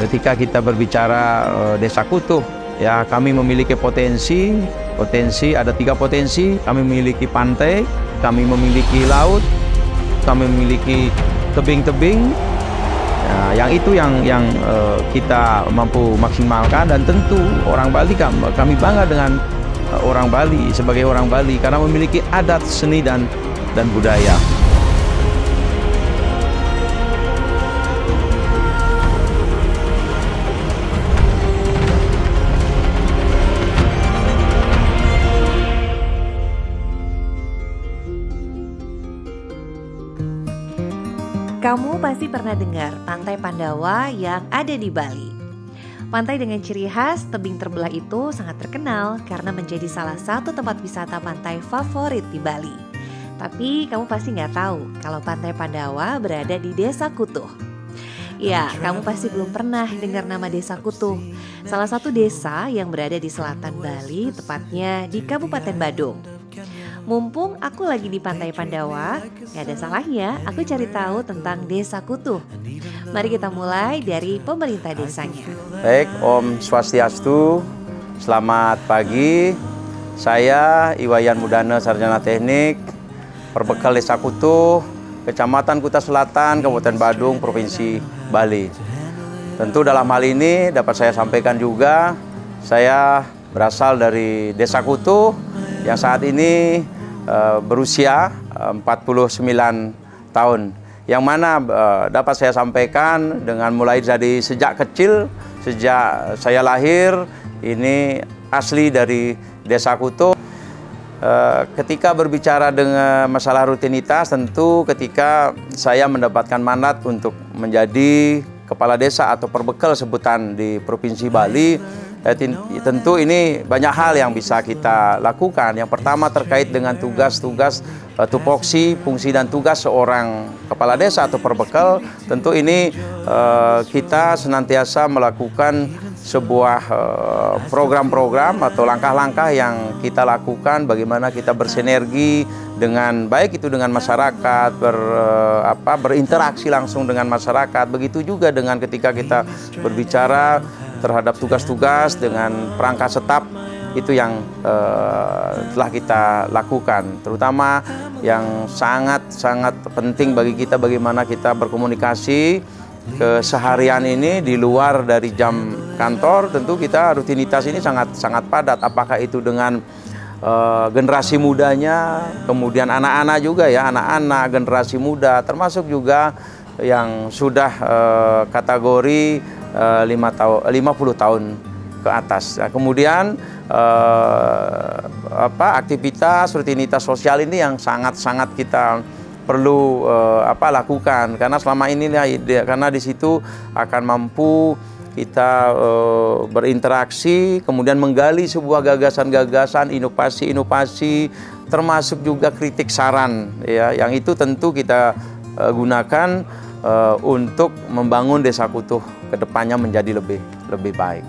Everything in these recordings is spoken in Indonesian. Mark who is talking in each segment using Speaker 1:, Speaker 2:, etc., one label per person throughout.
Speaker 1: ketika kita berbicara Desa Kutuh, ya kami memiliki potensi ada 3 potensi. Kami memiliki pantai, kami memiliki laut, kami memiliki tebing-tebing. Yang itu yang kita mampu maksimalkan, dan tentu orang Bali, kami bangga dengan orang Bali sebagai orang Bali karena memiliki adat, seni dan budaya.
Speaker 2: Kamu pasti pernah dengar Pantai Pandawa yang ada di Bali. Pantai dengan ciri khas tebing terbelah itu sangat terkenal karena menjadi salah satu tempat wisata pantai favorit di Bali. Tapi kamu pasti nggak tahu kalau Pantai Pandawa berada di Desa Kutuh. Ya, kamu pasti belum pernah dengar nama Desa Kutuh. Salah satu desa yang berada di selatan Bali, tepatnya di Kabupaten Badung. Mumpung aku lagi di Pantai Pandawa, gak ada salahnya aku cari tahu tentang Desa Kutuh. Mari kita mulai dari pemerintah desanya.
Speaker 1: Baik, Om Swastiastu, selamat pagi. Saya Iwayan Mudana, Sarjana Teknik, Perbekal Desa Kutuh, Kecamatan Kuta Selatan, Kabupaten Badung, Provinsi Bali. Tentu dalam hal ini dapat saya sampaikan juga, saya berasal dari Desa Kutuh yang saat ini berusia 49 tahun. Yang mana dapat saya sampaikan dengan mulai dari sejak kecil, sejak saya lahir, ini asli dari Desa Kutuh. Ketika berbicara dengan masalah rutinitas, tentu ketika saya mendapatkan mandat untuk menjadi kepala desa atau perbekal sebutan di Provinsi Bali, tentu ini banyak hal yang bisa kita lakukan. Yang pertama terkait dengan tugas-tugas tupoksi, fungsi dan tugas seorang kepala desa atau perbekal. Tentu ini kita senantiasa melakukan sebuah program-program atau langkah-langkah yang kita lakukan, bagaimana kita bersinergi dengan baik itu dengan masyarakat, berinteraksi langsung dengan masyarakat. Begitu juga dengan ketika kita berbicara terhadap tugas-tugas dengan perangkat setap, itu yang telah kita lakukan. Terutama yang sangat-sangat penting bagi kita, bagaimana kita berkomunikasi keseharian ini di luar dari jam kantor. Tentu kita rutinitas ini sangat padat, apakah itu dengan generasi mudanya, kemudian anak-anak juga ya, anak-anak generasi muda, termasuk juga yang sudah kategori 50 tahun ke atas. Nah, kemudian aktivitas rutinitas sosial ini yang sangat kita perlu lakukan, karena selama ini karena di situ akan mampu kita berinteraksi, kemudian menggali sebuah gagasan-gagasan, inovasi-inovasi, termasuk juga kritik saran ya, yang itu tentu kita gunakan untuk membangun Desa Kutuh ke depannya menjadi lebih baik.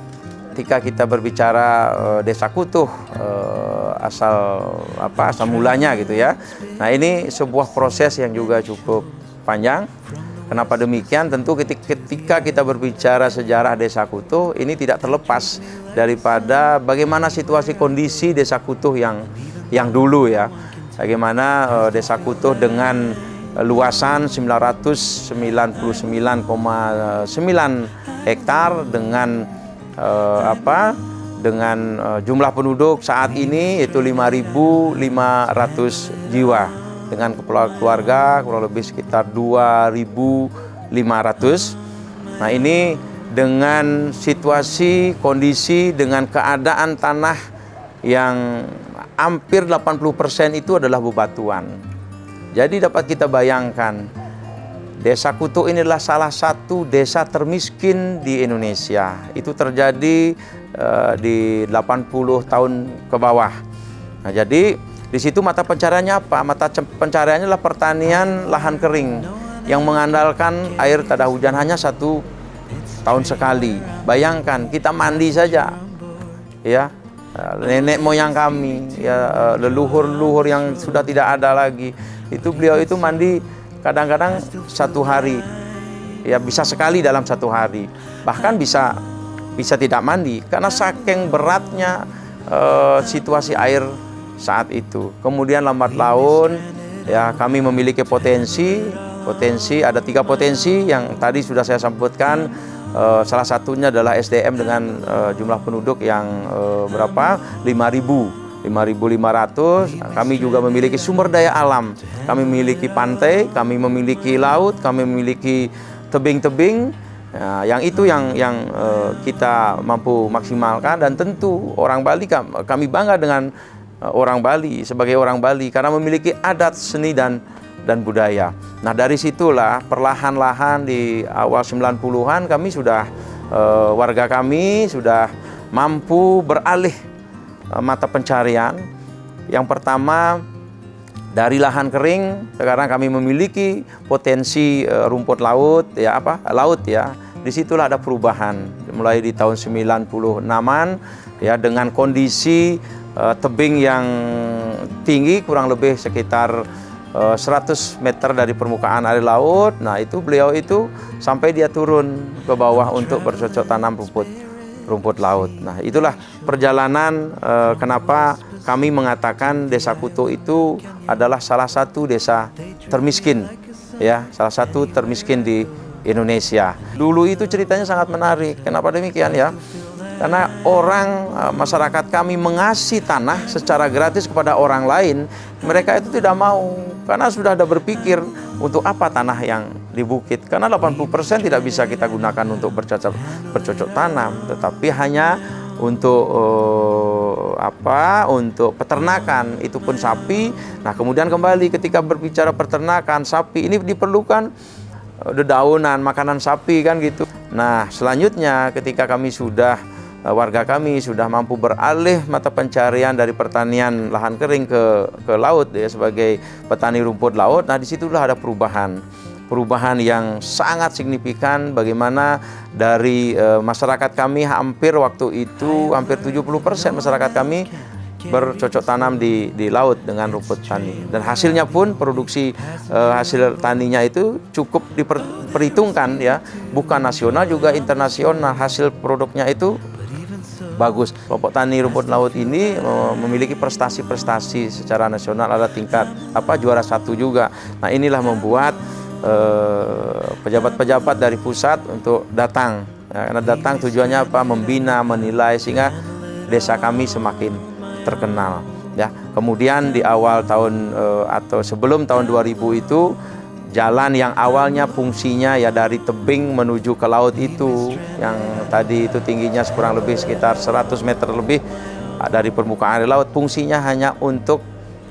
Speaker 1: Ketika kita berbicara Desa Kutuh, asal mulanya gitu ya. Nah, ini sebuah proses yang juga cukup panjang. Kenapa demikian? Tentu ketika kita berbicara sejarah Desa Kutuh, ini tidak terlepas daripada bagaimana situasi kondisi Desa Kutuh yang dulu ya. Bagaimana Desa Kutuh dengan luasan 999,9 hektar dengan jumlah penduduk saat ini itu 5.500 jiwa, dengan kepala keluarga kurang lebih sekitar 2.500. Nah, ini dengan situasi kondisi dengan keadaan tanah yang hampir 80% itu adalah bebatuan. Jadi dapat kita bayangkan, Desa Kutuh ini adalah salah satu desa termiskin di Indonesia. Itu terjadi di 80 tahun ke bawah. Nah, jadi di situ mata pencariannya apa? Mata pencariannya adalah pertanian lahan kering yang mengandalkan air tada hujan hanya 1 tahun sekali. Bayangkan, kita mandi saja, ya. Nenek moyang kami, ya, leluhur-leluhur yang sudah tidak ada lagi, itu beliau itu mandi kadang-kadang 1 hari, ya bisa sekali dalam satu hari, bahkan bisa tidak mandi karena saking beratnya situasi air saat itu. Kemudian lambat laun ya kami memiliki potensi ada 3 potensi yang tadi sudah saya sebutkan. Salah satunya adalah SDM dengan jumlah penduduk yang berapa? 5.500. Kami juga memiliki sumber daya alam. Kami memiliki pantai, kami memiliki laut, kami memiliki tebing-tebing. Nah, yang itu yang kita mampu maksimalkan, dan tentu orang Bali, kami bangga dengan orang Bali sebagai orang Bali karena memiliki adat, seni dan budaya. Nah, dari situlah perlahan-lahan di awal 90-an kami sudah warga kami sudah mampu beralih mata pencarian. Yang pertama dari lahan kering, sekarang kami memiliki potensi rumput laut laut ya. Disitulah ada perubahan mulai di tahun 96-an ya, dengan kondisi tebing yang tinggi kurang lebih sekitar 100 meter dari permukaan air laut. Nah, itu beliau itu sampai dia turun ke bawah untuk bercocok tanam rumput laut. Nah, itulah perjalanan kenapa kami mengatakan Desa Kuto itu adalah salah satu desa termiskin ya, salah satu termiskin di Indonesia. Dulu itu ceritanya sangat menarik. Kenapa demikian ya? Karena masyarakat kami mengasih tanah secara gratis kepada orang lain, mereka itu tidak mau. Karena sudah ada berpikir, untuk apa tanah yang di bukit? Karena 80% tidak bisa kita gunakan untuk bercocok tanam, tetapi hanya untuk untuk peternakan, itu pun sapi. Nah, kemudian kembali ketika berbicara peternakan sapi, ini diperlukan dedaunan, makanan sapi kan gitu. Nah, selanjutnya ketika warga kami sudah mampu beralih mata pencarian dari pertanian lahan kering ke laut ya, sebagai petani rumput laut. Nah, disitulah ada perubahan yang sangat signifikan, bagaimana dari masyarakat kami hampir 70% masyarakat kami bercocok tanam di laut dengan rumput tani, dan hasilnya pun produksi hasil taninya itu cukup diperhitungkan ya, bukan nasional juga internasional, hasil produknya itu bagus. Kelompok tani rumput laut ini memiliki prestasi secara nasional, ada tingkat juara 1 juga. Nah, inilah membuat pejabat-pejabat dari pusat untuk datang ya, karena datang tujuannya membina, menilai, sehingga desa kami semakin terkenal ya. Kemudian di awal tahun atau sebelum tahun 2000 itu, jalan yang awalnya fungsinya ya dari tebing menuju ke laut itu, yang tadi itu tingginya kurang lebih sekitar 100 meter lebih dari permukaan air laut, fungsinya hanya untuk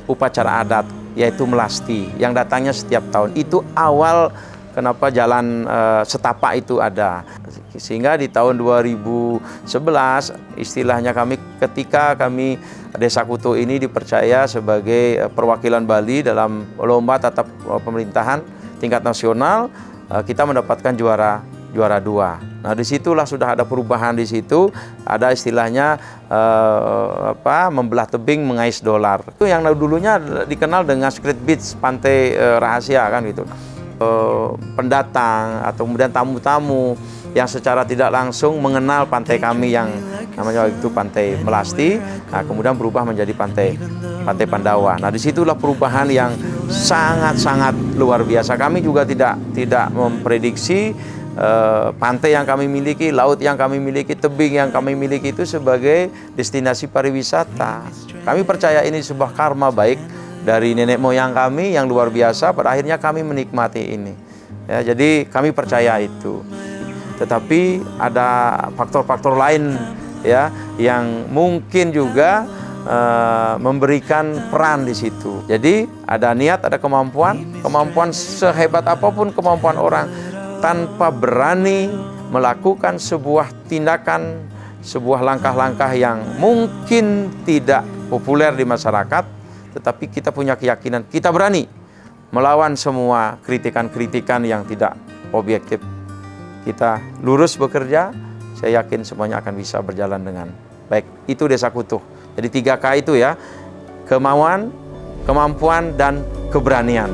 Speaker 1: upacara adat, yaitu melasti yang datangnya setiap tahun. Itu awal kenapa jalan setapak itu ada. Sehingga di tahun 2011 istilahnya ketika kami Desa Kuto ini dipercaya sebagai perwakilan Bali dalam lomba tatap pemerintahan tingkat nasional, kita mendapatkan juara 2. Nah, disitulah sudah ada perubahan. Di situ ada istilahnya membelah tebing mengais dolar. Itu yang dulunya dikenal dengan Secret Beach, pantai rahasia kan gitu. Pendatang atau kemudian tamu-tamu yang secara tidak langsung mengenal pantai kami yang namanya itu Pantai Melasti, nah kemudian berubah menjadi Pantai Pandawa. Nah, disitulah perubahan yang sangat luar biasa. Kami juga tidak memprediksi pantai yang kami miliki, laut yang kami miliki, tebing yang kami miliki itu sebagai destinasi pariwisata. Kami percaya ini sebuah karma baik dari nenek moyang kami yang luar biasa. Pada akhirnya kami menikmati ini ya, jadi kami percaya itu. Tetapi ada faktor-faktor lain ya yang mungkin juga memberikan peran di situ. Jadi ada niat, ada kemampuan sehebat apapun kemampuan orang, tanpa berani melakukan sebuah tindakan, sebuah langkah-langkah yang mungkin tidak populer di masyarakat, tetapi kita punya keyakinan, kita berani melawan semua kritikan-kritikan yang tidak objektif. Kita lurus bekerja, saya yakin semuanya akan bisa berjalan dengan baik. Itu Desa Kuto. Jadi 3K itu ya, kemauan, kemampuan, dan keberanian.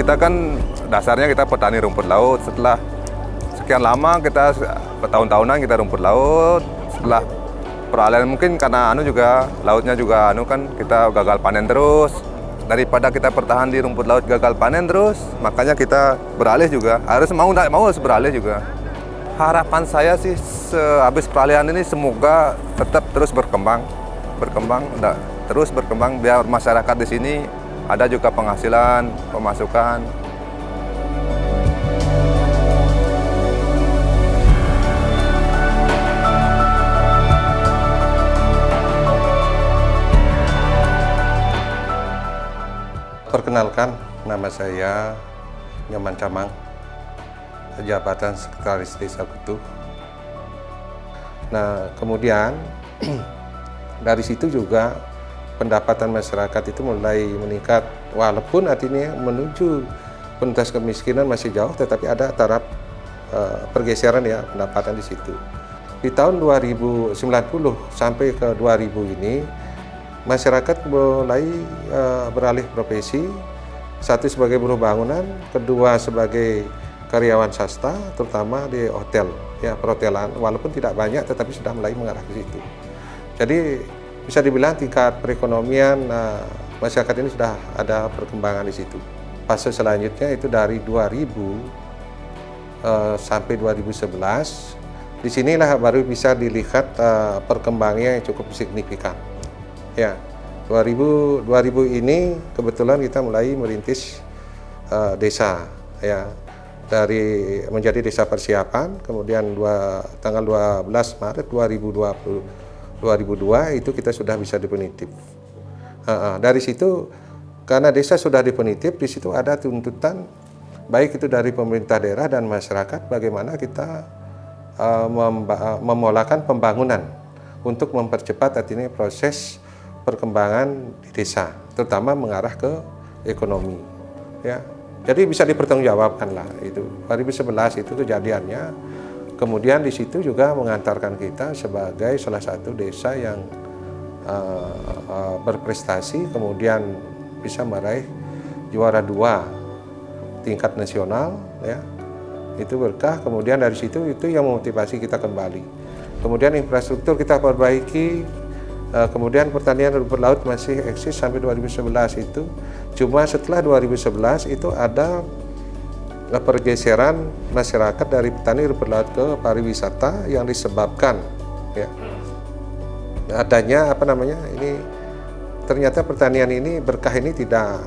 Speaker 3: kita kan dasarnya kita petani rumput laut. Setelah sekian lama kita bertahun-tahunan kita rumput laut, setelah peralihan mungkin karena juga lautnya juga kan kita gagal panen terus. Daripada kita bertahan di rumput laut gagal panen terus, makanya kita beralih juga. Harus mau tidak mau harus beralih juga. Harapan saya sih habis peralihan ini semoga tetap terus berkembang, terus berkembang biar masyarakat di sini ada juga penghasilan, pemasukan.
Speaker 4: Perkenalkan, nama saya Nyoman Camang, jabatan Sekretaris Desa Kutu. Nah, kemudian dari situ juga pendapatan masyarakat itu mulai meningkat, walaupun artinya menuju penuntas kemiskinan masih jauh, tetapi ada taraf pergeseran ya pendapatan di situ. Di tahun 2090 sampai ke 2000 ini masyarakat mulai beralih profesi, satu sebagai buruh bangunan, kedua sebagai karyawan swasta, terutama di hotel, ya perhotelan, walaupun tidak banyak, tetapi sudah mulai mengarah ke situ. Jadi bisa dibilang tingkat perekonomian masyarakat ini sudah ada perkembangan di situ. Fase selanjutnya itu dari 2000 sampai 2011, disinilah baru bisa dilihat perkembangannya yang cukup signifikan. Ya, 2000 ini kebetulan kita mulai merintis desa, ya, dari menjadi desa persiapan, kemudian tanggal 12 Maret 2002 itu kita sudah bisa definitif. Dari situ, karena desa sudah definitif, di situ ada tuntutan baik itu dari pemerintah daerah dan masyarakat bagaimana kita memolakan pembangunan untuk mempercepat artinya proses perkembangan di desa, terutama mengarah ke ekonomi. Ya, jadi bisa dipertanggungjawabkan lah itu. 2011 itu kejadiannya. Kemudian di situ juga mengantarkan kita sebagai salah satu desa yang berprestasi, kemudian bisa meraih juara 2 tingkat nasional, ya. Itu berkah. Kemudian dari situ itu yang memotivasi kita kembali. Kemudian infrastruktur kita perbaiki. Kemudian pertanian rumput laut masih eksis sampai 2011 itu. Cuma setelah 2011 itu ada pergeseran masyarakat dari petani rumput laut ke pariwisata yang disebabkan ya adanya ini ternyata pertanian ini berkah ini tidak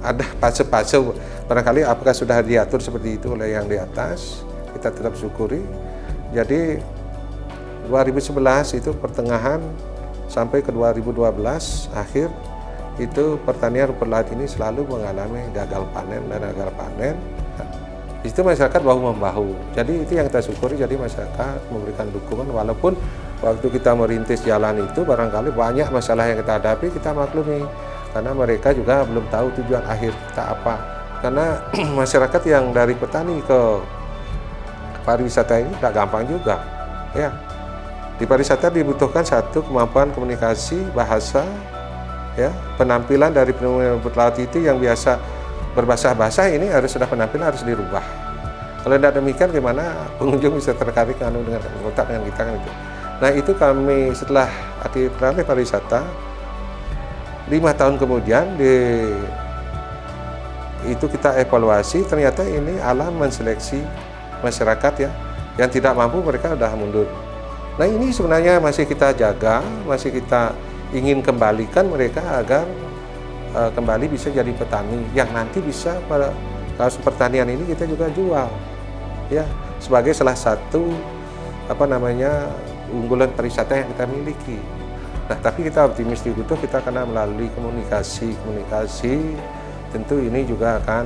Speaker 4: ada fase-fase, barangkali apakah sudah diatur seperti itu oleh yang di atas, kita tetap syukuri. Jadi 2011 itu pertengahan sampai ke 2012 akhir itu pertanian rumput laut ini selalu mengalami gagal panen. Di situ masyarakat bahu-membahu. Jadi itu yang kita syukuri, jadi masyarakat memberikan dukungan walaupun waktu kita merintis jalan itu barangkali banyak masalah yang kita hadapi, kita maklumi. Karena mereka juga belum tahu tujuan akhir kita apa. Karena masyarakat yang dari petani ke pariwisata ini tidak gampang juga. Ya. Di pariwisata dibutuhkan satu kemampuan komunikasi, bahasa, ya, penampilan dari penemu rumput laut itu yang biasa berbahasa-bahasa ini sudah penampilan harus dirubah. Kalau tidak demikian gimana pengunjung bisa tertarik dengan kota dengan kita kan itu. Nah itu kami setelah beralih pariwisata 5 tahun kemudian itu kita evaluasi, ternyata ini alam menseleksi masyarakat ya yang tidak mampu, mereka sudah mundur. Nah ini sebenarnya masih kita jaga, masih kita ingin kembalikan mereka agar kembali bisa jadi petani yang nanti bisa pada kasus pertanian ini kita juga jual ya sebagai salah satu unggulan pariwisata yang kita miliki. Nah tapi kita optimis di Kutu, kita karena melalui komunikasi tentu ini juga akan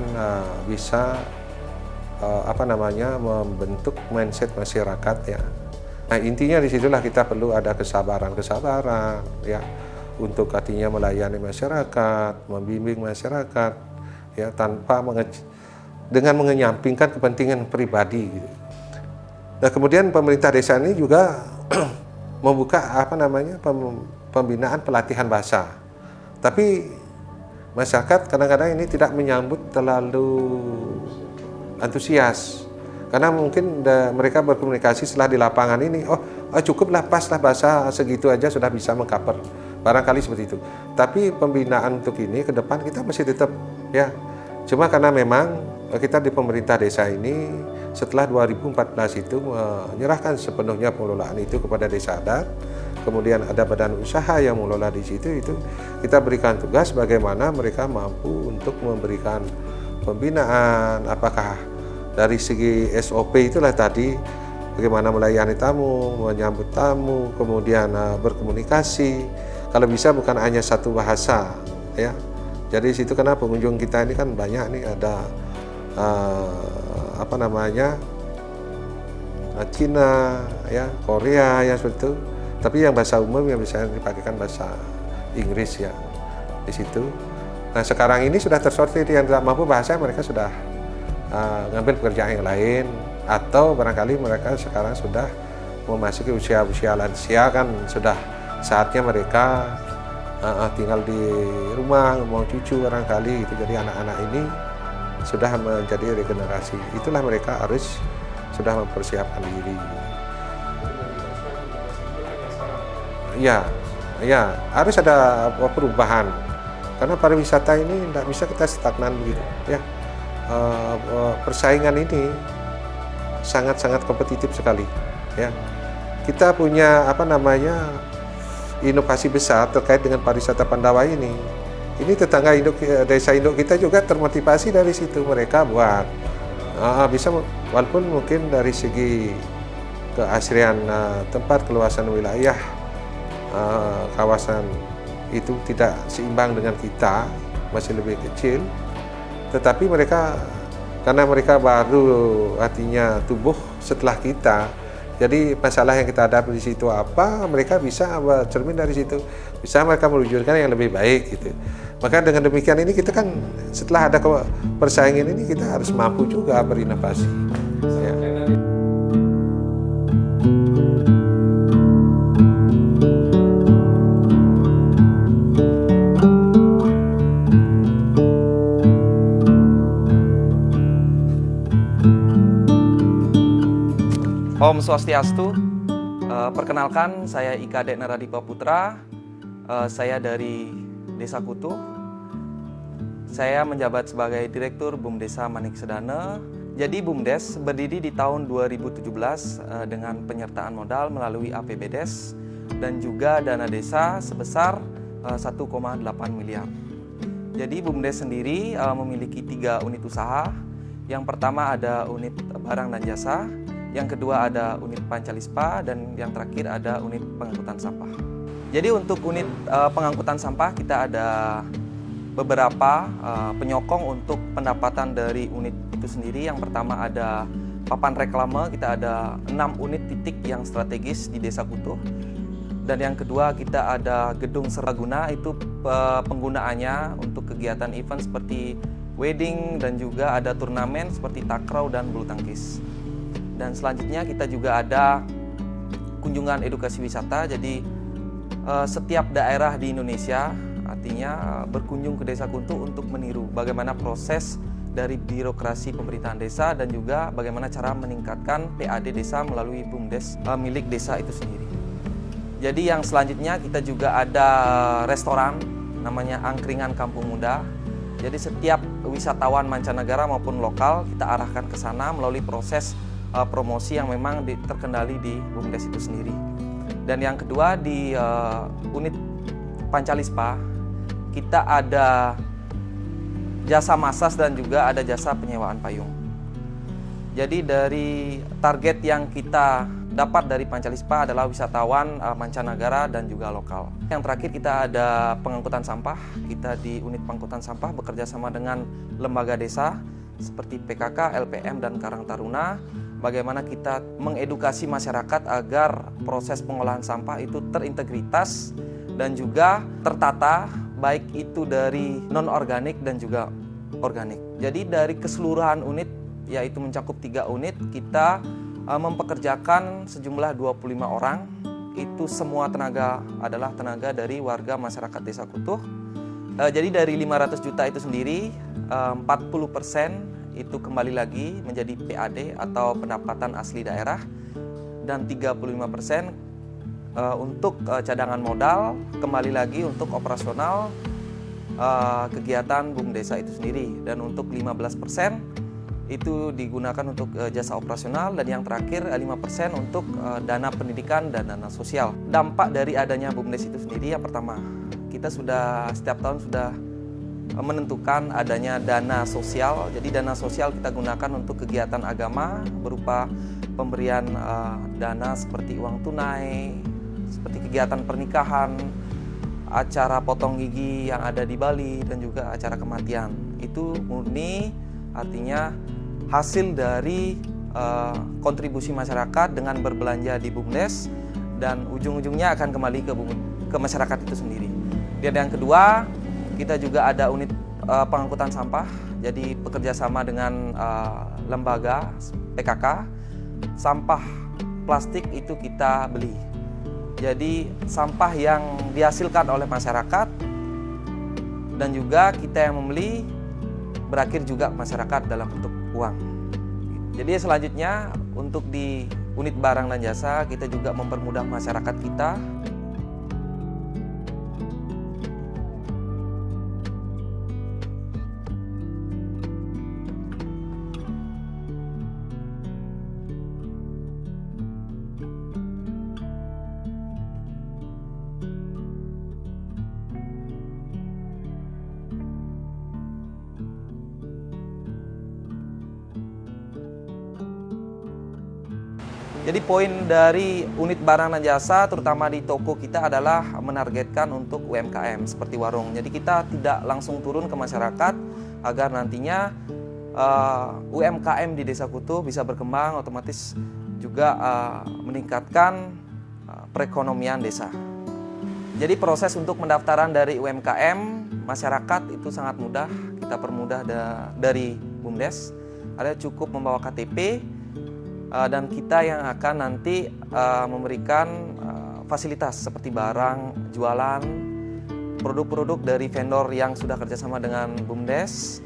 Speaker 4: bisa membentuk mindset masyarakat ya. Nah intinya disitulah kita perlu ada kesabaran ya untuk artinya melayani masyarakat, membimbing masyarakat ya tanpa dengan mengenyampingkan kepentingan pribadi gitu. Nah kemudian pemerintah desa ini juga membuka pembinaan pelatihan bahasa. Tapi masyarakat kadang-kadang ini tidak menyambut terlalu antusias. Karena mungkin mereka berkomunikasi setelah di lapangan ini, cukuplah, paslah bahasa segitu aja sudah bisa mengcover. Barangkali seperti itu. Tapi pembinaan untuk ini ke depan kita masih tetap ya. Cuma karena memang kita di pemerintah desa ini setelah 2014 itu menyerahkan sepenuhnya pengelolaan itu kepada desa adat. Kemudian ada badan usaha yang mengelola di situ, itu kita berikan tugas bagaimana mereka mampu untuk memberikan pembinaan, apakah dari segi SOP itulah tadi, bagaimana melayani tamu, menyambut tamu, kemudian berkomunikasi. Kalau bisa bukan hanya satu bahasa, ya. Jadi situ karena pengunjung kita ini kan banyak nih, ada Cina, ya, Korea, ya seperti itu. Tapi yang bahasa umum yang bisa dipakaikan bahasa Inggris ya di situ. Nah sekarang ini sudah tersortir, yang tidak mampu bahasa mereka sudah ngambil pekerjaan yang lain, atau barangkali mereka sekarang sudah memasuki usia lansia, kan sudah saatnya mereka tinggal di rumah, mau cucu barangkali gitu. Jadi anak-anak ini sudah menjadi regenerasi. Itulah mereka harus sudah mempersiapkan diri. Ya, harus ada perubahan. Karena pariwisata ini tidak bisa kita stagnan begitu, ya. Persaingan ini sangat-sangat kompetitif sekali, ya. Kita punya inovasi besar terkait dengan pariwisata Pandawa ini. Ini tetangga desa induk kita juga termotivasi dari situ, mereka buat bisa, walaupun mungkin dari segi keasrian tempat, keluasan wilayah, kawasan itu tidak seimbang dengan kita, masih lebih kecil, tetapi mereka, karena mereka baru artinya tumbuh setelah kita, jadi masalah yang kita hadapi di situ apa, mereka bisa cermin dari situ, bisa mereka meluncurkan yang lebih baik gitu. Maka dengan demikian ini kita kan setelah ada persaingan ini kita harus mampu juga berinovasi. Ya.
Speaker 5: Om Swastiastu, perkenalkan saya Ika Dek Naradipa Putra, saya dari Desa Kutuh. Saya menjabat sebagai Direktur BUMDesa Manik Sedana. Jadi BUMDes berdiri di tahun 2017 dengan penyertaan modal melalui APBDes dan juga dana desa sebesar 1,8 miliar. Jadi BUMDes sendiri memiliki 3 unit usaha. Yang pertama ada unit barang dan jasa, yang kedua ada unit Pancalispa, dan yang terakhir ada unit pengangkutan sampah. Jadi untuk unit pengangkutan sampah kita ada beberapa penyokong untuk pendapatan dari unit itu sendiri. Yang pertama ada papan reklame, kita ada 6 unit titik yang strategis di Desa Kutuh. Dan yang kedua kita ada gedung serbaguna, itu penggunaannya untuk kegiatan event seperti wedding dan juga ada turnamen seperti takraw dan bulu tangkis. Dan selanjutnya kita juga ada kunjungan edukasi wisata. Jadi setiap daerah di Indonesia artinya berkunjung ke Desa Kutuh untuk meniru bagaimana proses dari birokrasi pemerintahan desa dan juga bagaimana cara meningkatkan PAD desa melalui BUMDes milik desa itu sendiri. Jadi yang selanjutnya kita juga ada restoran namanya Angkringan Kampung Muda. Jadi setiap wisatawan mancanegara maupun lokal kita arahkan ke sana melalui proses promosi yang memang terkendali di BUMDes itu sendiri. Dan yang kedua di unit Pancalispa kita ada jasa massas dan juga ada jasa penyewaan payung. Jadi dari target yang kita dapat dari Pancalispa adalah wisatawan mancanegara dan juga lokal. Yang terakhir kita ada pengangkutan sampah. Kita di unit pengangkutan sampah bekerja sama dengan lembaga desa seperti PKK, LPM, dan Karang Taruna. Bagaimana kita mengedukasi masyarakat agar proses pengolahan sampah itu terintegritas dan juga tertata, baik itu dari non-organik dan juga organik. Jadi dari keseluruhan unit, yaitu mencakup 3 unit, kita mempekerjakan sejumlah 25 orang. Itu semua tenaga adalah tenaga dari warga masyarakat Desa Kutuh. Jadi dari 500 juta itu sendiri, 40% itu kembali lagi menjadi PAD atau pendapatan asli daerah, dan 35% untuk cadangan modal, kembali lagi untuk operasional kegiatan BUMDesa itu sendiri, dan untuk 15% itu digunakan untuk jasa operasional, dan yang terakhir 5% untuk dana pendidikan dan dana sosial. Dampak dari adanya BUMDes itu sendiri, yang pertama, kita sudah setiap tahun sudah menentukan adanya dana sosial. Jadi dana sosial kita gunakan untuk kegiatan agama berupa pemberian dana seperti uang tunai, seperti kegiatan pernikahan, acara potong gigi yang ada di Bali, dan juga acara kematian. Itu murni artinya hasil dari kontribusi masyarakat dengan berbelanja di BUMDes, dan ujung-ujungnya akan kembali ke masyarakat itu sendiri. Dan yang kedua, kita juga ada unit pengangkutan sampah. Jadi bekerja sama dengan lembaga PKK, sampah plastik itu kita beli. Jadi sampah yang dihasilkan oleh masyarakat dan juga kita yang membeli berakhir juga masyarakat dalam bentuk uang. Jadi selanjutnya untuk di unit barang dan jasa kita juga mempermudah masyarakat kita. Jadi poin dari unit barang dan jasa terutama di toko kita adalah menargetkan untuk UMKM seperti warung. Jadi kita tidak langsung turun ke masyarakat agar nantinya UMKM di Desa Kutuh bisa berkembang, otomatis juga meningkatkan perekonomian desa. Jadi proses untuk pendaftaran dari UMKM masyarakat itu sangat mudah, kita permudah dari BUMDes. Ada cukup membawa KTP, dan kita yang akan nanti memberikan fasilitas seperti barang, jualan, produk-produk dari vendor yang sudah kerjasama dengan BUMDes.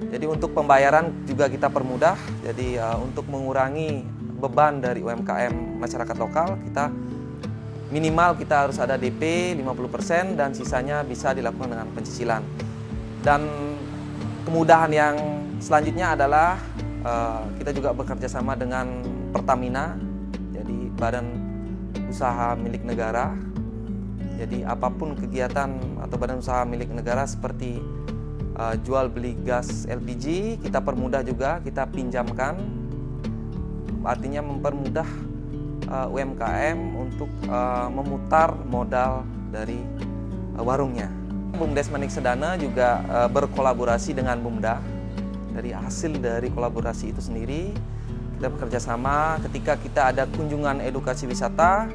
Speaker 5: Jadi untuk pembayaran juga kita permudah. Jadi untuk mengurangi beban dari UMKM masyarakat lokal, kita minimal kita harus ada DP 50% dan sisanya bisa dilakukan dengan pencicilan. Dan kemudahan yang selanjutnya adalah kita juga bekerja sama dengan Pertamina, jadi badan usaha milik negara. Jadi apapun kegiatan atau badan usaha milik negara seperti jual beli gas LPG, kita permudah juga, kita pinjamkan. Artinya mempermudah UMKM untuk memutar modal dari warungnya. BUMDes Manik Sedana juga berkolaborasi dengan BUMDA. Dari hasil dari kolaborasi itu sendiri, kita bekerja sama ketika kita ada kunjungan edukasi wisata,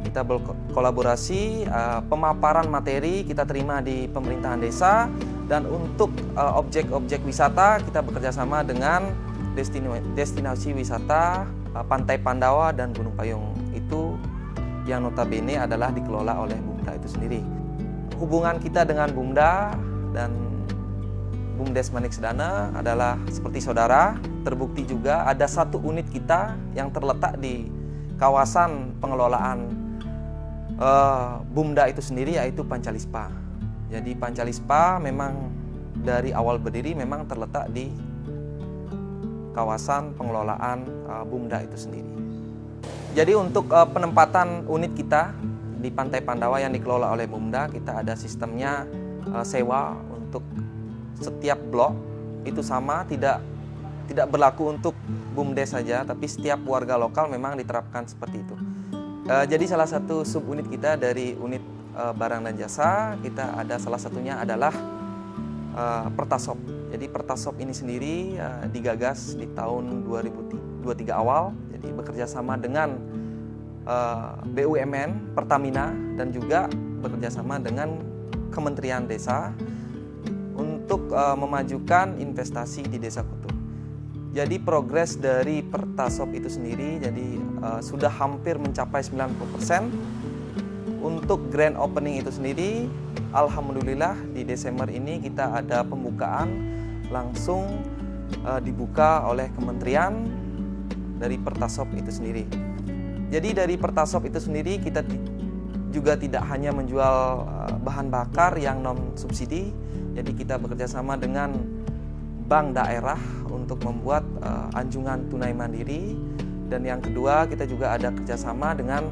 Speaker 5: kita berkolaborasi, pemaparan materi kita terima di pemerintahan desa, dan untuk objek-objek wisata kita bekerja sama dengan destinasi wisata Pantai Pandawa dan Gunung Payung. Itu yang notabene adalah dikelola oleh BUMDA itu sendiri. Hubungan kita dengan BUMDA dan BUMDes Manik Sedana adalah seperti saudara. Terbukti juga ada satu unit kita yang terletak di kawasan pengelolaan BUMDA itu sendiri, yaitu Pancalispa. Jadi Pancalispa memang dari awal berdiri memang terletak di kawasan pengelolaan BUMDA itu sendiri. Jadi untuk penempatan unit kita di Pantai Pandawa yang dikelola oleh BUMDA, kita ada sistemnya sewa untuk setiap blok itu sama, tidak berlaku untuk BUMDes saja, tapi setiap warga lokal memang diterapkan seperti itu. Jadi salah satu subunit kita dari unit barang dan jasa, kita ada salah satunya adalah Pertasop. Jadi Pertasop ini sendiri digagas di tahun 2023 awal, jadi bekerja sama dengan BUMN, Pertamina, dan juga bekerja sama dengan Kementerian Desa untuk memajukan investasi di Desa Kutuh. Jadi progres dari Pertasop itu sendiri jadi sudah hampir mencapai 90%. Untuk grand opening itu sendiri, alhamdulillah di Desember ini kita ada pembukaan langsung dibuka oleh kementerian dari Pertasop itu sendiri. Jadi dari Pertasop itu sendiri kita juga tidak hanya menjual bahan bakar yang non subsidi, jadi kita bekerja sama dengan bank daerah untuk membuat anjungan tunai mandiri. Dan yang kedua, kita juga ada kerjasama dengan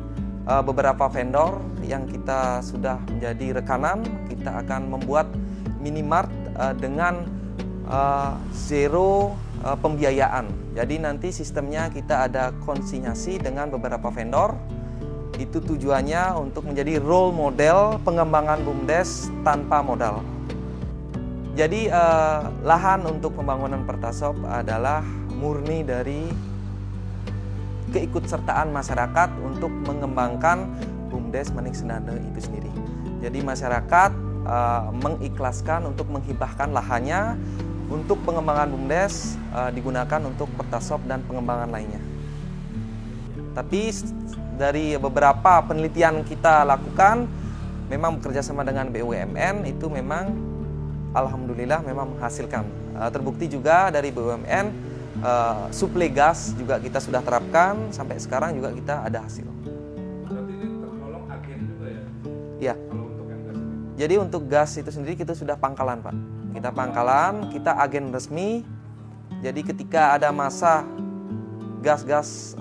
Speaker 5: beberapa vendor yang kita sudah menjadi rekanan. Kita akan membuat minimart dengan zero pembiayaan. Jadi nanti sistemnya kita ada konsinyasi dengan beberapa vendor. Itu tujuannya untuk menjadi role model pengembangan BUMDes tanpa modal. Jadi lahan untuk pembangunan Pertasop adalah murni dari keikutsertaan masyarakat untuk mengembangkan BUMDes Manik Sendana itu sendiri. Jadi masyarakat mengikhlaskan untuk menghibahkan lahannya untuk pengembangan BUMDes digunakan untuk Pertasop dan pengembangan lainnya. Tapi dari beberapa penelitian kita lakukan, memang bekerja sama dengan BUMN itu memang alhamdulillah memang menghasilkan. Terbukti juga dari BUMN suplai gas juga kita sudah terapkan, sampai sekarang juga kita ada hasil.
Speaker 3: Berarti ini tergolong agen juga ya?
Speaker 5: Iya.
Speaker 3: Kalau untuk yang gas ini?
Speaker 5: Jadi untuk gas itu sendiri kita sudah pangkalan, Pak. Kita pangkalan, kita agen resmi. Jadi ketika ada masa gas-gas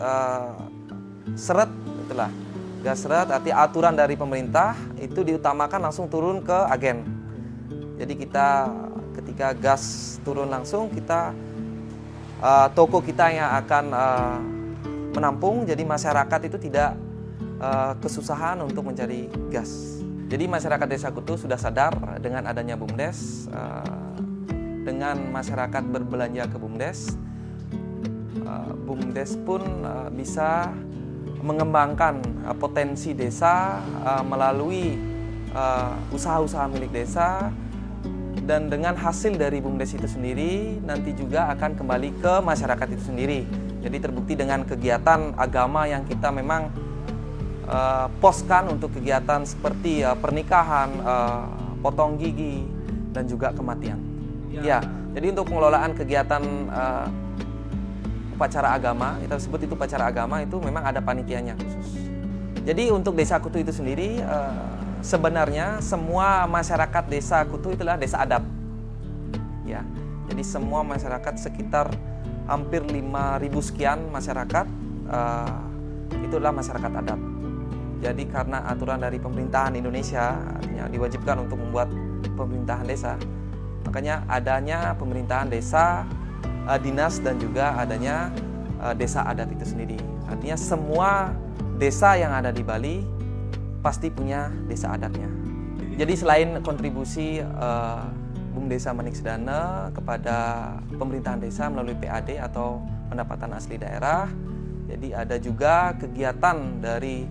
Speaker 5: seret, itulah gas seret, arti aturan dari pemerintah itu diutamakan langsung turun ke agen. Jadi kita ketika gas turun langsung, kita toko kita yang akan menampung, jadi masyarakat itu tidak kesusahan untuk mencari gas. Jadi masyarakat Desa Kutuh sudah sadar dengan adanya BUMDes, dengan masyarakat berbelanja ke BUMDes, BUMDes pun bisa mengembangkan potensi desa melalui usaha-usaha milik desa. Dan dengan hasil dari BUMDes itu sendiri nanti juga akan kembali ke masyarakat itu sendiri. Jadi terbukti dengan kegiatan agama yang kita memang poskan untuk kegiatan seperti pernikahan, potong gigi, dan juga kematian. Ya, jadi untuk pengelolaan kegiatan upacara agama, kita sebut itu upacara agama, itu memang ada panitianya khusus. Jadi untuk Desa Kutuh itu sendiri sebenarnya semua masyarakat Desa Kutuh itulah desa adat. Ya. Jadi semua masyarakat sekitar hampir 5.000 sekian masyarakat itulah masyarakat adat. Jadi karena aturan dari pemerintahan Indonesia artinya diwajibkan untuk membuat pemerintahan desa. Makanya adanya pemerintahan desa, dinas, dan juga adanya desa adat itu sendiri. Artinya semua desa yang ada di Bali pasti punya desa adatnya. Jadi selain kontribusi BUMDesa Manik Sendana kepada pemerintahan desa melalui PAD atau pendapatan asli daerah, jadi ada juga kegiatan dari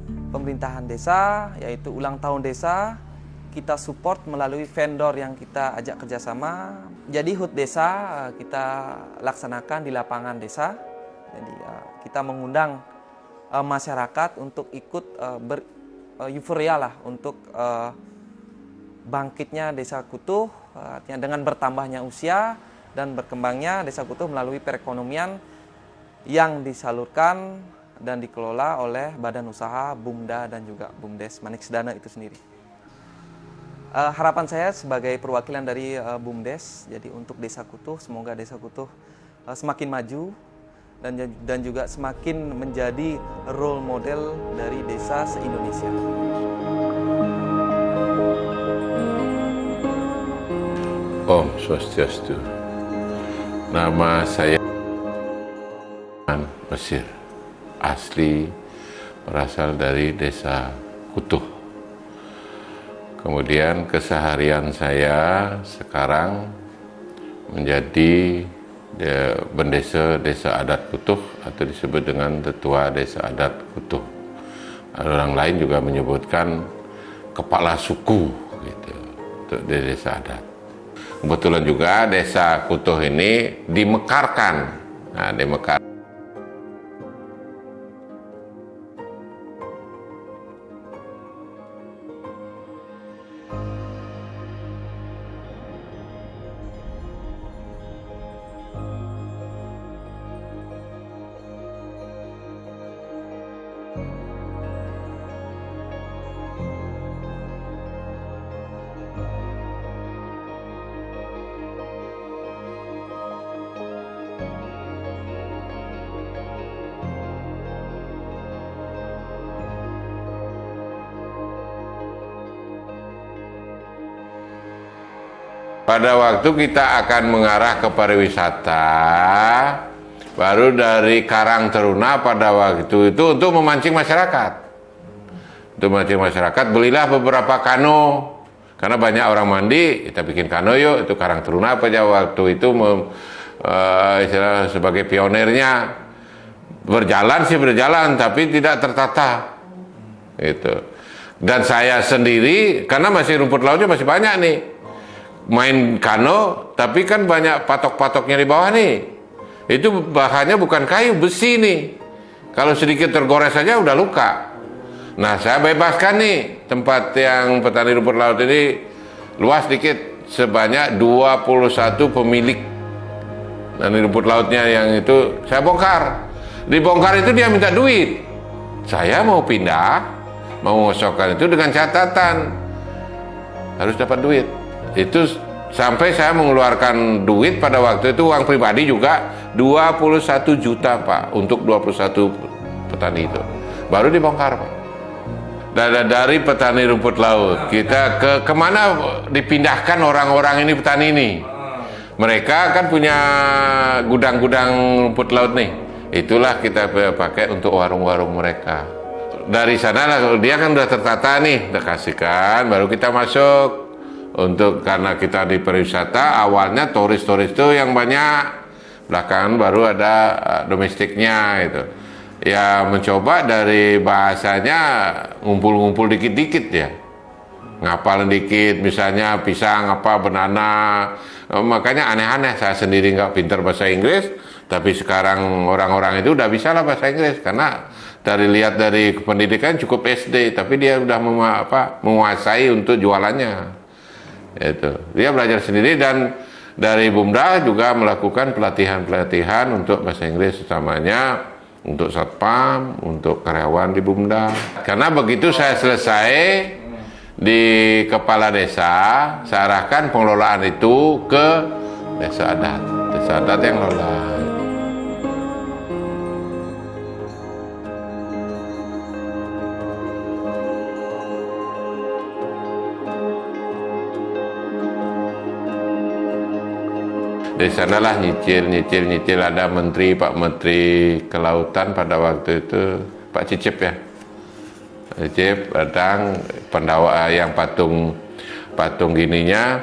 Speaker 5: pemerintahan desa, yaitu ulang tahun desa. Kita support melalui vendor yang kita ajak kerjasama. Jadi HUT desa kita laksanakan di lapangan desa. Jadi kita mengundang masyarakat untuk ikut euforia lah untuk bangkitnya Desa Kutuh, artinya dengan bertambahnya usia dan berkembangnya Desa Kutuh melalui perekonomian yang disalurkan dan dikelola oleh badan usaha BUMDA dan juga BUMDes Manik Sendana itu sendiri. Harapan saya sebagai perwakilan dari BUMDes, jadi untuk Desa Kutuh, semoga Desa Kutuh semakin maju dan juga semakin menjadi role model dari desa se-Indonesia.
Speaker 6: Om Swastiastu. Nama saya Mesir, asli berasal dari Desa Kutuh. Kemudian keseharian saya sekarang menjadi Bendesa Desa Adat Kutuh atau disebut dengan Tetua Desa Adat Kutuh. Orang lain juga menyebutkan kepala suku gitu, untuk di desa adat. Kebetulan juga Desa Kutuh ini dimekarkan. Nah, Pada waktu kita akan mengarah ke pariwisata, baru dari Karang Taruna pada waktu itu untuk memancing masyarakat. Untuk memancing masyarakat, belilah beberapa kano. Karena banyak orang mandi, kita bikin kano yuk. Itu Karang Taruna pada waktu itu istilah sebagai pionirnya. Berjalan, tapi tidak tertata. Gitu. Dan saya sendiri, karena masih rumput lautnya masih banyak nih. Main kano, tapi kan banyak patok-patoknya di bawah nih. Itu bahannya bukan kayu, besi nih. Kalau sedikit tergores saja udah luka. Nah, saya bebaskan nih tempat yang petani rumput laut ini luas sedikit, sebanyak 21 pemilik petani rumput lautnya yang itu saya bongkar. Dibongkar itu dia minta duit. Saya mau pindah, mau ngosokkan itu dengan catatan harus dapat duit. Itu sampai saya mengeluarkan duit pada waktu itu, uang pribadi juga 21 juta Pak, untuk 21 petani itu. Baru dibongkar Pak. Dari petani rumput laut, kita kemana dipindahkan orang-orang ini, petani ini? Mereka kan punya gudang-gudang rumput laut nih. Itulah kita pakai untuk warung-warung mereka. Dari sana lah, dia kan udah tertata nih, kita kasihkan, baru kita masuk. Karena kita di pariwisata, awalnya turis-turis itu yang banyak, belakangan baru ada domestiknya itu. Ya mencoba dari bahasanya ngumpul-ngumpul dikit-dikit ya, ngapalin dikit, misalnya pisang apa, banana. Makanya aneh-aneh, saya sendiri nggak pintar bahasa Inggris, tapi sekarang orang-orang itu udah bisa lah bahasa Inggris, karena lihat dari pendidikan cukup SD, tapi dia udah menguasai untuk jualannya. Itu dia belajar sendiri, dan dari Bumda juga melakukan pelatihan-pelatihan untuk bahasa Inggris, utamanya untuk satpam, untuk karyawan di Bumda. Karena begitu saya selesai di kepala desa, saya arahkan pengelolaan itu ke desa adat yang lola. Di sanalah nyicil, ada Pak Menteri Kelautan pada waktu itu, Pak Cicip ya. Cicip datang, pendawa yang patung gininya,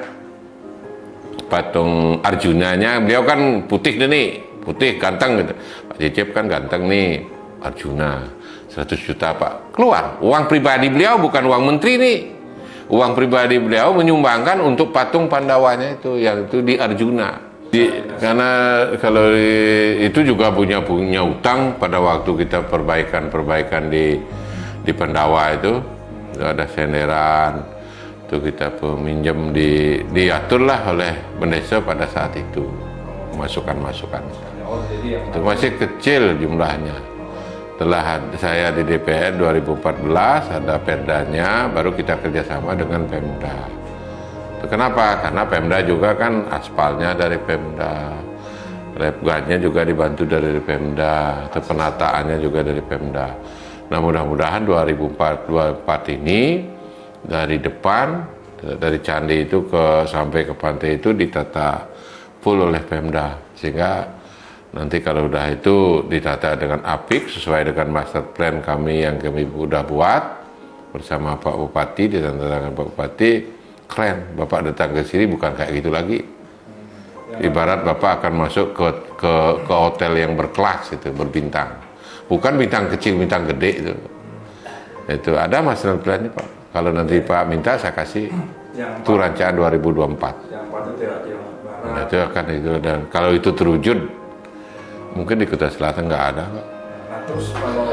Speaker 6: patung Arjunanya, beliau kan putih nih, putih ganteng gitu. Pak Cicip kan ganteng nih, Arjuna 100 juta Pak. Keluar, uang pribadi beliau, bukan uang menteri nih. Uang pribadi beliau menyumbangkan untuk patung Pandawanya itu, yang itu di Arjuna. Karena kalau itu juga punya utang pada waktu kita perbaikan di Pandawa itu ada senderan, itu kita peminjam diaturlah oleh Bendesa pada saat itu, masukan itu masih kecil jumlahnya. Setelah saya di DPR 2014 ada perdanya, baru kita kerjasama dengan Pemda. Kenapa? Karena Pemda juga kan aspalnya dari Pemda, repgannya juga dibantu dari Pemda, atau penataannya juga dari Pemda. Nah mudah-mudahan 2024 ini dari depan, dari candi itu sampai ke pantai itu ditata full oleh Pemda, sehingga nanti kalau udah itu ditata dengan apik sesuai dengan master plan kami yang kami udah buat bersama Pak Bupati, ditandatangani Pak Bupati. Keren, Bapak datang ke sini bukan kayak gitu lagi. Ibarat Bapak akan masuk ke hotel yang berkelas itu, berbintang. Bukan bintang kecil, bintang gede itu. Itu ada master plan-nya Pak. Kalau nanti Pak minta saya kasih itu rancangan 2024. Nah, itu akan itu, dan kalau itu terwujud mungkin di Kuta Selatan nggak ada Pak.
Speaker 7: Terus kalau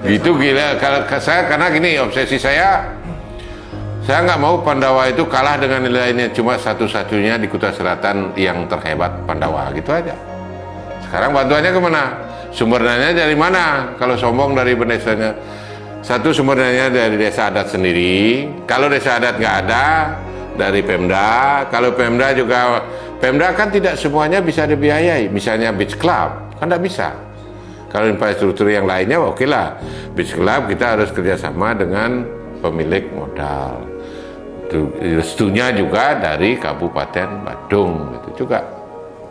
Speaker 6: gitu gila, kalau saya karena gini obsesi saya nggak mau Pandawa itu kalah dengan nilainya, cuma satu-satunya di Kuta Selatan yang terhebat Pandawa, gitu aja. Sekarang bantuannya kemana? Sumber dananya dari mana? Kalau sombong dari desanya, satu sumber dananya dari desa adat sendiri. Kalau desa adat nggak ada, dari Pemda. Kalau Pemda juga, Pemda kan tidak semuanya bisa dibiayai. Misalnya beach club, kan nggak bisa. Kalau infrastruktur yang lainnya, oke lah. Beach club kita harus kerjasama dengan pemilik modal. restunya juga dari Kabupaten Badung gitu juga.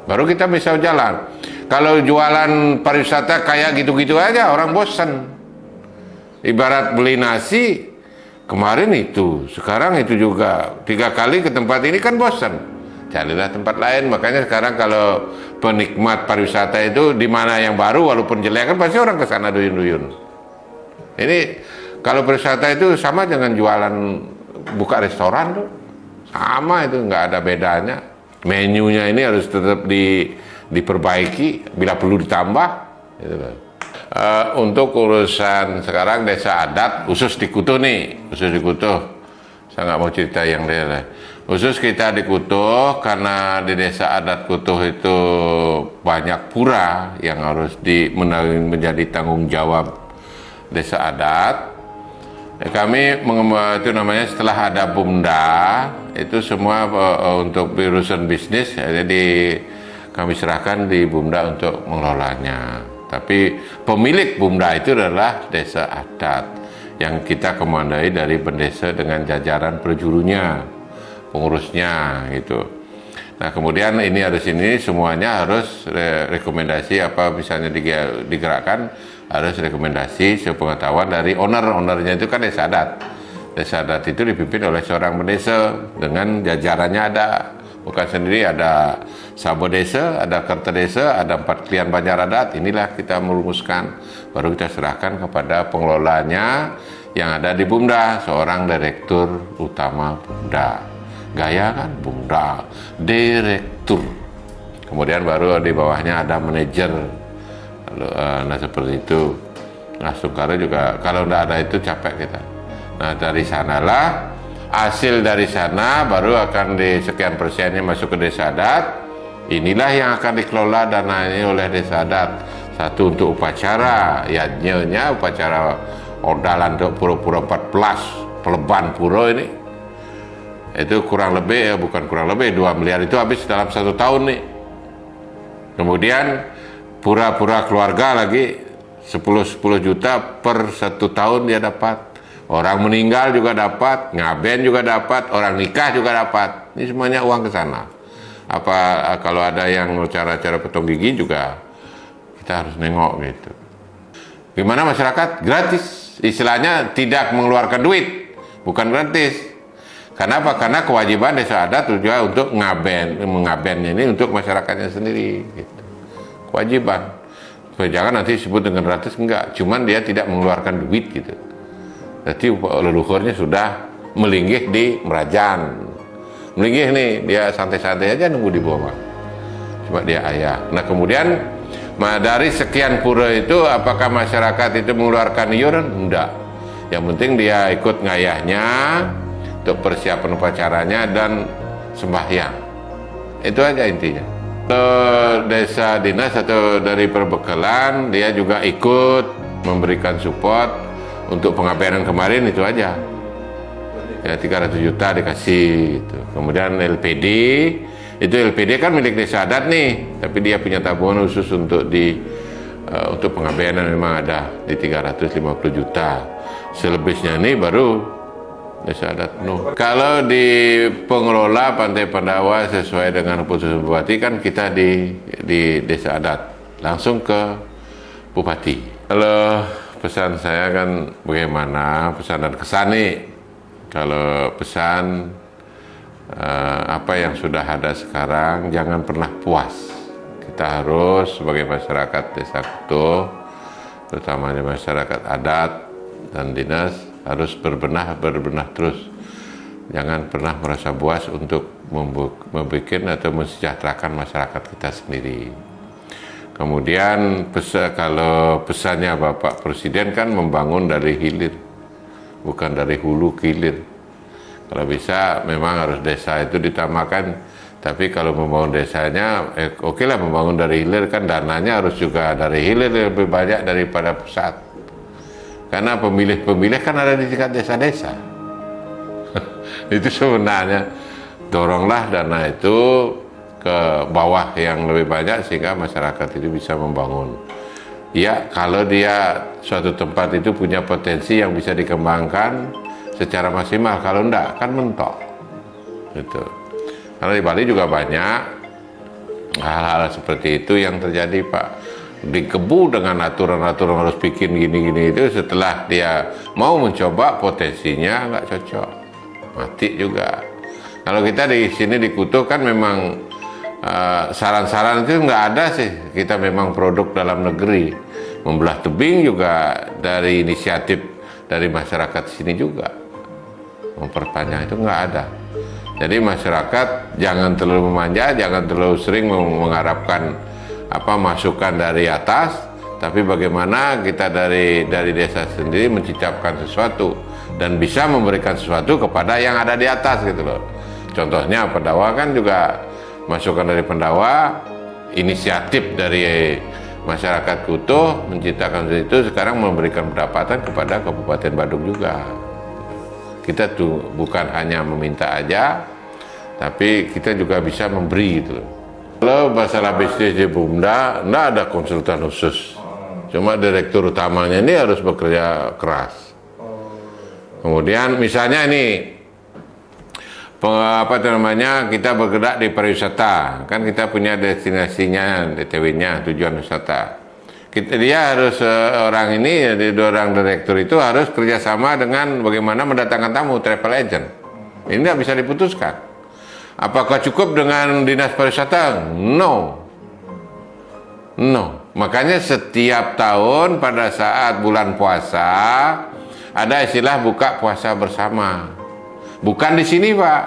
Speaker 6: Baru kita bisa jalan. Kalau jualan pariwisata kayak gitu-gitu aja orang bosan. Ibarat beli nasi, kemarin itu, sekarang itu juga 3 kali ke tempat ini kan bosan. Carilah tempat lain. Makanya sekarang kalau penikmat pariwisata itu di mana yang baru walaupun jelek kan pasti orang ke sana duyun-duyun. Ini kalau pariwisata itu sama dengan jualan buka restoran tuh. Sama itu, nggak ada bedanya. Menunya ini harus tetap diperbaiki, bila perlu ditambah. Gitu. Untuk urusan sekarang desa adat, khusus di Kutuh nih, khusus di Kutuh. Saya nggak mau cerita yang lain. Khusus kita di Kutuh, karena di desa adat Kutuh itu banyak pura yang harus menjadi tanggung jawab desa adat. Kami itu namanya setelah ada Bumda itu semua untuk urusan bisnis, jadi kami serahkan di Bumda untuk mengelolanya. Tapi pemilik Bumda itu adalah desa adat yang kita komandai dari pendesa dengan jajaran perjurunya, pengurusnya gitu. Nah kemudian ini semuanya harus rekomendasi apa misalnya digerakkan, harus rekomendasi sepengetahuan dari ownernya itu kan desa adat. Desa adat itu dipimpin oleh seorang pendesa dengan jajarannya ada, bukan sendiri, ada sabo desa, ada kerta desa, ada 4 klien banjar adat. Inilah kita merumuskan, baru kita serahkan kepada pengelolanya yang ada di Bumda, seorang direktur utama Bumda. Gaya kan Bumda, direktur. Kemudian baru di bawahnya ada manajer. Nah seperti itu. Nah Sungkara juga kalau tidak ada itu capek kita. Nah dari sanalah hasil dari sana baru akan di sekian persennya masuk ke desa adat. Inilah yang akan dikelola dana ini oleh desa adat. Satu untuk upacara, ya nyonya upacara ordalan untuk pura-pura 14 peleban pura ini. Itu kurang lebih, bukan kurang lebih, 2 miliar itu habis dalam 1 tahun nih. Kemudian pura-pura keluarga lagi 10 juta per 1 tahun dia dapat. Orang meninggal juga dapat, ngaben juga dapat, orang nikah juga dapat. Ini semuanya uang ke sana. Apa kalau ada yang cara-cara potong gigi juga kita harus nengok gitu. Gimana masyarakat? Gratis. Istilahnya tidak mengeluarkan duit, bukan gratis. Kenapa? Karena kewajiban desa adat juga untuk mengabennya ini untuk masyarakatnya sendiri. Gitu. Kewajiban. Jangan nanti disebut dengan gratis, enggak. Cuman dia tidak mengeluarkan duit gitu. Jadi leluhurnya sudah melinggih di Merajan. Melinggih nih, dia santai-santai aja nunggu di bawah. Cuma dia ayah. Nah kemudian dari sekian pura itu, apakah masyarakat itu mengeluarkan iuran? Enggak. Yang penting dia ikut ngayahnya untuk persiapan upacaranya dan sembahyang. Itu aja intinya. Desa dinas atau dari perbekalan dia juga ikut memberikan support untuk pengabenan kemarin itu aja ya 300 juta dikasih gitu. Kemudian LPD itu LPD kan milik desa adat nih, tapi dia punya tabungan khusus untuk untuk pengabenan memang ada di 350 juta. Selebihnya ini baru desa adat penuh. Kalau di pengelola Pantai Pandawa sesuai dengan keputusan Bupati kan kita di desa adat langsung ke Bupati. Kalau pesan saya kan bagaimana pesan dan kesan nih. Kalau pesan apa yang sudah ada sekarang jangan pernah puas. Kita harus sebagai masyarakat desa Kutuh, terutama masyarakat adat dan dinas harus berbenah terus. Jangan pernah merasa puas untuk membuat atau mensejahterakan masyarakat kita sendiri. Kemudian kalau pesannya Bapak Presiden kan membangun dari hilir, bukan dari hulu ke hilir. Kalau bisa memang harus desa itu ditamakan, tapi kalau membangun desanya, oke lah membangun dari hilir kan dananya harus juga dari hilir lebih banyak daripada pusat. Karena pemilih-pemilih kan ada di tingkat desa-desa. Itu sebenarnya doronglah dana itu ke bawah yang lebih banyak sehingga masyarakat itu bisa membangun. Ya, kalau dia suatu tempat itu punya potensi yang bisa dikembangkan secara maksimal, kalau enggak kan mentok. gitu. Karena di Bali juga banyak hal-hal seperti itu yang terjadi, Pak. Dikebu dengan aturan-aturan harus bikin gini-gini itu, setelah dia mau mencoba potensinya nggak cocok, mati juga. Kalau kita di sini di Kutuh kan memang saran-saran itu nggak ada sih. Kita memang produk dalam negeri. Membelah tebing juga dari inisiatif dari masyarakat sini juga. Memperpanjang itu nggak ada. Jadi masyarakat jangan terlalu memanja, jangan terlalu sering mengharapkan masukan dari atas, tapi bagaimana kita dari desa sendiri menciptakan sesuatu dan bisa memberikan sesuatu kepada yang ada di atas gitu loh. Contohnya Pendawa kan juga masukan dari Pendawa, inisiatif dari masyarakat Kutuh menciptakan itu, sekarang memberikan pendapatan kepada Kabupaten Badung juga. Kita tuh bukan hanya meminta aja, tapi kita juga bisa memberi gitu loh. Kalau masalah bisnis di Bumda, enggak ada konsultan khusus. Cuma direktur utamanya ini harus bekerja keras. Kemudian misalnya ini, kita bergerak di pariwisata. Kan kita punya destinasinya, DTW-nya, tujuan wisata. Dia harus, orang direktur itu harus kerjasama dengan bagaimana mendatangkan tamu, travel agent. Ini nggak bisa diputuskan. Apakah cukup dengan dinas pariwisata? No. Makanya setiap tahun pada saat bulan puasa ada istilah buka puasa bersama. Bukan di sini, Pak.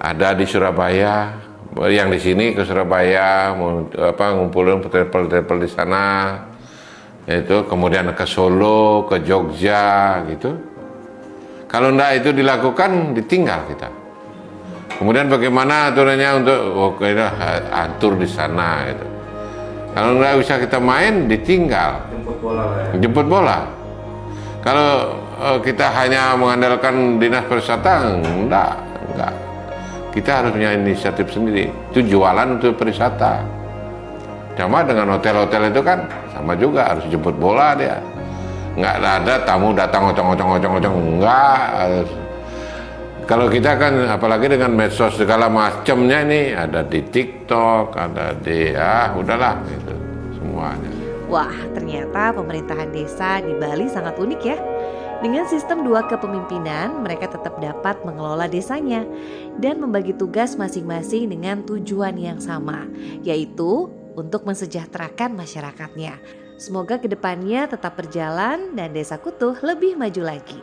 Speaker 6: Ada di Surabaya. Yang di sini ke Surabaya, ngumpulin travel di sana. Itu kemudian ke Solo, ke Jogja, gitu. Kalau enggak itu dilakukan, ditinggal kita. Kemudian bagaimana aturannya untuk atur di sana gitu. Kalau nggak bisa kita main, ditinggal. Jemput bola. Kalau kita hanya mengandalkan dinas pariwisata, enggak. Kita harus punya inisiatif sendiri. Itu jualan untuk pariwisata. Sama dengan hotel-hotel itu kan sama juga, harus jemput bola dia. Nggak ada tamu datang ocong-ocong, enggak. Kalau kita kan apalagi dengan medsos segala macamnya ini, ada di TikTok, ada di udahlah gitu semuanya.
Speaker 2: Wah, ternyata pemerintahan desa di Bali sangat unik ya. Dengan sistem 2 kepemimpinan, mereka tetap dapat mengelola desanya dan membagi tugas masing-masing dengan tujuan yang sama, yaitu untuk mensejahterakan masyarakatnya. Semoga kedepannya tetap berjalan dan Desa Kutuh lebih maju lagi.